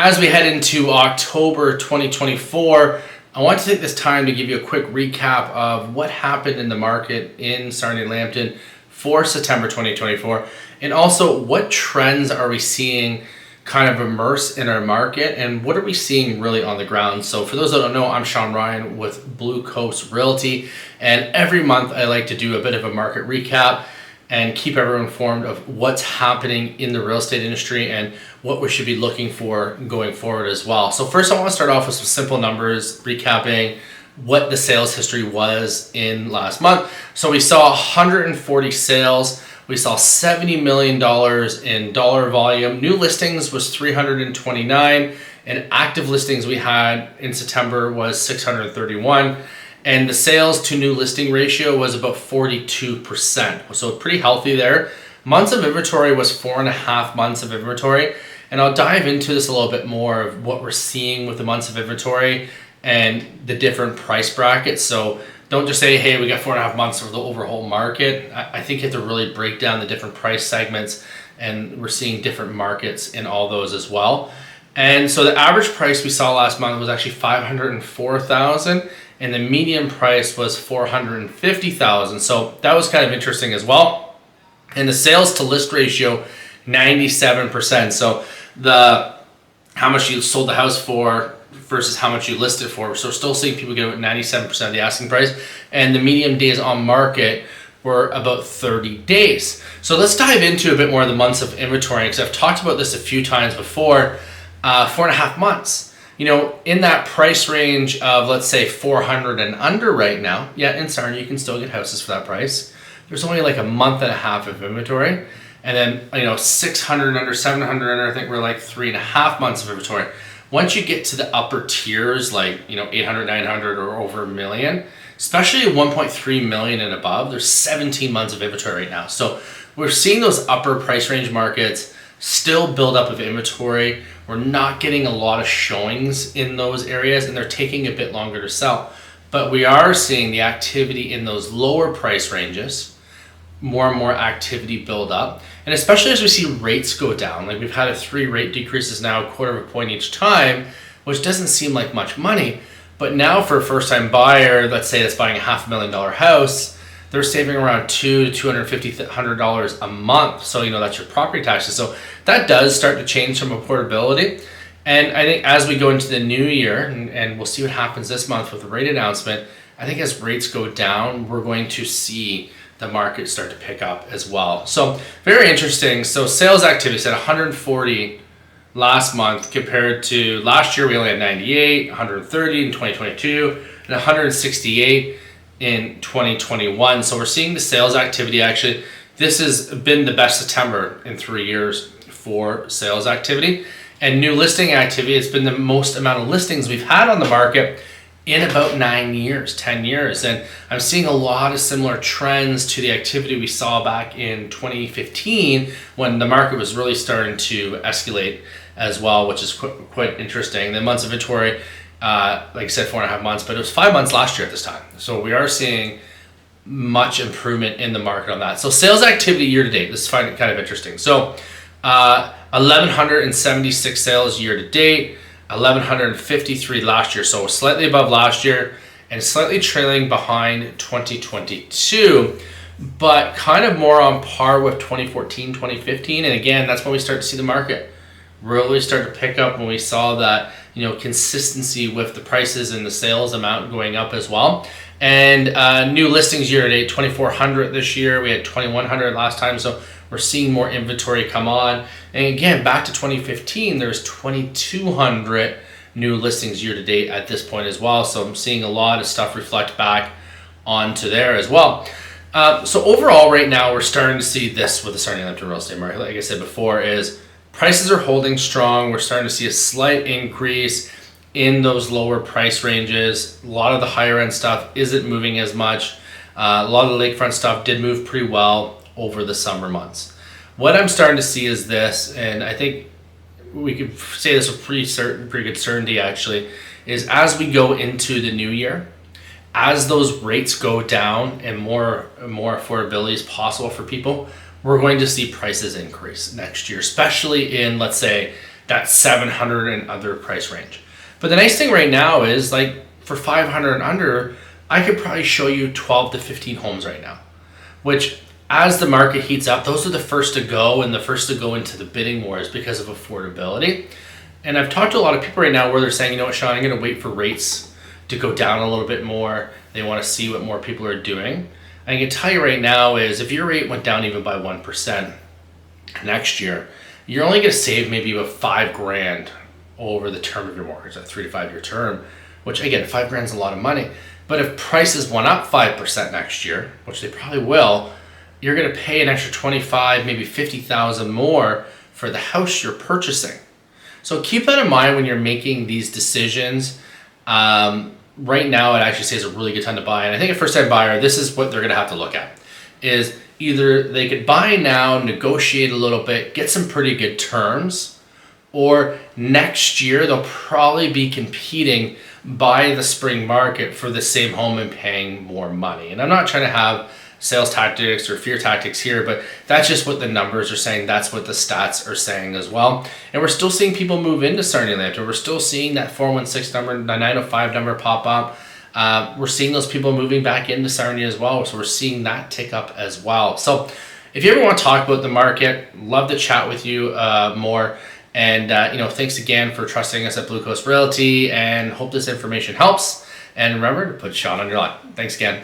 As we head into October 2024, I want to take this time to give you a quick recap of what happened in the market in Sarnia-Lambton for September 2024, and also what trends are we seeing kind of immerse in our market and what are we seeing really on the ground. So for those that don't know, I'm Ryan with Blue Coast Realty, and every month I like to do a bit of a market recap and keep everyone informed of what's happening in the real estate industry and what we should be looking for going forward as well. So first I want to start off with some simple numbers, recapping what the sales history was in last month. So we saw 140 sales. We saw $70 million in dollar volume. New listings was 329, and active listings we had in September was 631. And the sales to new listing ratio was about 42%. So pretty healthy there. Months of inventory was 4.5 months of inventory. And I'll dive into this a little bit more of what we're seeing with the months of inventory and the different price brackets. So don't just say, hey, we got 4.5 months for the overall market. I think you have to really break down the different price segments, and we're seeing different markets in all those as well. And so the average price we saw last month was actually $504,000, and the median price was $450,000. So that was kind of interesting as well. And the sales to list ratio, 97%. So the how much you sold the house for versus how much you listed for. So we're still seeing people get about 97% of the asking price, and the median days on market were about 30 days. So let's dive into a bit more of the months of inventory, because I've talked about this a few times before. 4.5 months. You know, in that price range of, let's say, 400 and under right now, yeah, in Sarnia, you can still get houses for that price. There's only like a month and a half of inventory. And then, 600 and under, 700 and under, I think we're like 3.5 months of inventory. Once you get to the upper tiers, like, 800, 900, or over $1 million, especially 1.3 million and above, there's 17 months of inventory right now. So we're seeing those upper price range markets still build up of inventory. We're not getting a lot of showings in those areas, and they're taking a bit longer to sell. But we are seeing the activity in those lower price ranges, more and more activity build up. And especially as we see rates go down, like we've had 3 rate decreases now, 1/4 point each time, which doesn't seem like much money. But now for a first-time buyer, let's say that's buying a $500,000 house, they're saving around $200 to $100 a month. So, that's your property taxes. So that does start to change some affordability. And I think as we go into the new year, and we'll see what happens this month with the rate announcement, I think as rates go down, we're going to see the market start to pick up as well. So very interesting. So sales activity said 140 last month compared to last year. We only had 98, 130 in 2022, and 168 in 2021. So we're seeing the sales activity. Actually, this has been the best September in 3 years for sales activity. And new listing activity, it's been the most amount of listings we've had on the market in about 9 years, 10 years. And I'm seeing a lot of similar trends to the activity we saw back in 2015 when the market was really starting to escalate as well, which is quite interesting. The months of inventory, like I said, 4.5 months, but it was 5 months last year at this time. So we are seeing much improvement in the market on that. So sales activity year to date, this is kind of interesting. So 1,176 sales year to date, 1,153 last year. So slightly above last year and slightly trailing behind 2022, but kind of more on par with 2014, 2015. And again, that's when we start to see the market really start to pick up, when we saw that, consistency with the prices and the sales amount going up as well. And new listings year to date, 2,400 this year. We had 2,100 last time. So we're seeing more inventory come on. And again, back to 2015, there's 2,200 new listings year to date at this point as well. So I'm seeing a lot of stuff reflect back onto there as well. So overall right now, we're starting to see this with the Sarnia-Lambton real estate market. Like I said before, is prices are holding strong. We're starting to see a slight increase in those lower price ranges. A lot of the higher end stuff isn't moving as much. A lot of the lakefront stuff did move pretty well over the summer months. What I'm starting to see is this, and I think we could say this with pretty good certainty actually, is as we go into the new year, as those rates go down and more affordability is possible for people, we're going to see prices increase next year, especially in, let's say, that 700 and other price range. But the nice thing right now is, like, for 500 and under, I could probably show you 12 to 15 homes right now, which as the market heats up, those are the first to go and the first to go into the bidding wars because of affordability. And I've talked to a lot of people right now where they're saying, you know what, Sean, I'm going to wait for rates to go down a little bit more. They want to see what more people are doing. I can tell you right now is if your rate went down even by 1% next year, you're only going to save maybe about $5,000 over the term of your mortgage, that 3 to 5 year term, which again, $5,000 is a lot of money. But if prices went up 5% next year, which they probably will, you're going to pay an extra 25, maybe 50,000 more for the house you're purchasing. So keep that in mind when you're making these decisions. Right now, it actually says a really good time to buy. And I think a first-time buyer, this is what they're going to have to look at. Is either they could buy now, negotiate a little bit, get some pretty good terms, or next year they'll probably be competing by the spring market for the same home and paying more money. And I'm not trying to have sales tactics or fear tactics here, but that's just what the numbers are saying. That's what the stats are saying as well. And we're still seeing people move into Sarnia-Lambton. We're still seeing that 416 number, the 905 number pop up. We're seeing those people moving back into Sarnia as well. So we're seeing that tick up as well. So if you ever want to talk about the market, love to chat with you more. And thanks again for trusting us at Blue Coast Realty, and hope this information helps. And remember to put Sean on your line. Thanks again.